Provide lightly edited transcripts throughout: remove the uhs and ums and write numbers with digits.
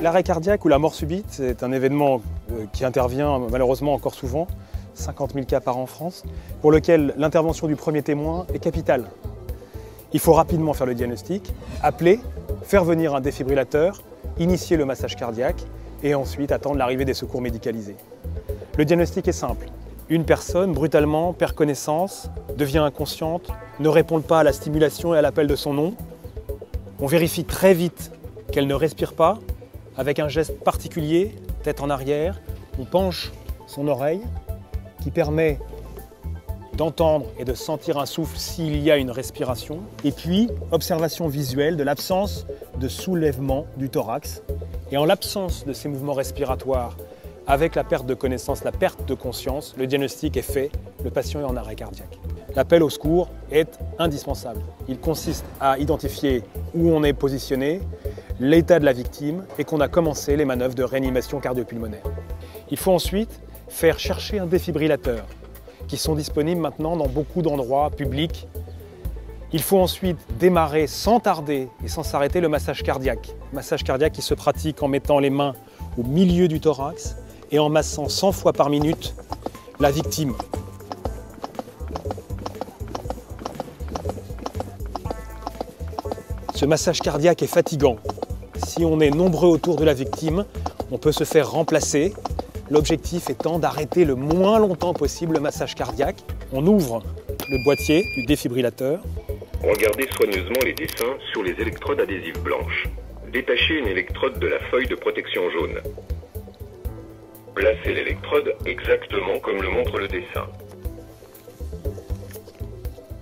L'arrêt cardiaque ou la mort subite, c'est un événement qui intervient malheureusement encore souvent, 50 000 cas par an en France, pour lequel l'intervention du premier témoin est capitale. Il faut rapidement faire le diagnostic, appeler, faire venir un défibrillateur, initier le massage cardiaque et ensuite attendre l'arrivée des secours médicalisés. Le diagnostic est simple. Une personne, brutalement, perd connaissance, devient inconsciente, ne répond pas à la stimulation et à l'appel de son nom. On vérifie très vite qu'elle ne respire pas, avec un geste particulier, tête en arrière. On penche son oreille, qui permet d'entendre et de sentir un souffle s'il y a une respiration. Et puis, observation visuelle de l'absence de soulèvement du thorax. Et en l'absence de ces mouvements respiratoires, avec la perte de connaissance, la perte de conscience, le diagnostic est fait, le patient est en arrêt cardiaque. L'appel au secours est indispensable. Il consiste à identifier où on est positionné, l'état de la victime et qu'on a commencé les manœuvres de réanimation cardio-pulmonaire. Il faut ensuite faire chercher un défibrillateur qui sont disponibles maintenant dans beaucoup d'endroits publics. Il faut ensuite démarrer sans tarder et sans s'arrêter le massage cardiaque. Massage cardiaque qui se pratique en mettant les mains au milieu du thorax et en massant 100 fois par minute la victime. Ce massage cardiaque est fatigant. Si on est nombreux autour de la victime, on peut se faire remplacer. L'objectif étant d'arrêter le moins longtemps possible le massage cardiaque. On ouvre le boîtier du défibrillateur. Regardez soigneusement les dessins sur les électrodes adhésives blanches. Détachez une électrode de la feuille de protection jaune. Placez l'électrode exactement comme le montre le dessin.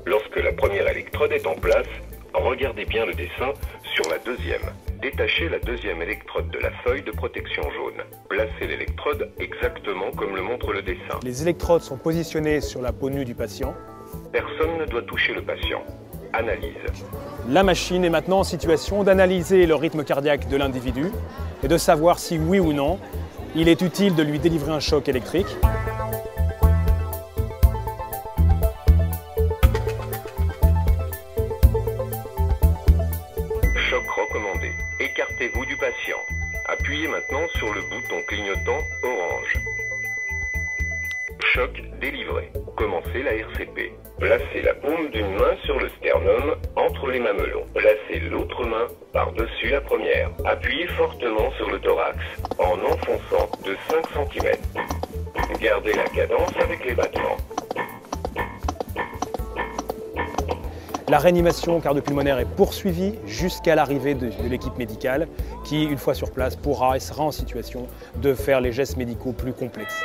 Lorsque la première électrode est en place, regardez bien le dessin sur la deuxième. Détachez la deuxième électrode de la feuille de protection jaune. Placez l'électrode exactement comme le montre le dessin. Les électrodes sont positionnées sur la peau nue du patient. Personne ne doit toucher le patient. Analyse. La machine est maintenant en situation d'analyser le rythme cardiaque de l'individu et de savoir si oui ou non il est utile de lui délivrer un choc électrique. Choc recommandé. Écartez-vous du patient. Appuyez maintenant sur le bouton clignotant orange. Choc délivré. Commencez la RCP. Placez la paume d'une main sur le sternum entre les mamelons. Placez l'autre main par-dessus la première. Appuyez fortement sur le thorax en enfonçant de 5 cm. Gardez la cadence avec les battements. La réanimation cardio-pulmonaire est poursuivie jusqu'à l'arrivée de l'équipe médicale qui, une fois sur place, pourra et sera en situation de faire les gestes médicaux plus complexes.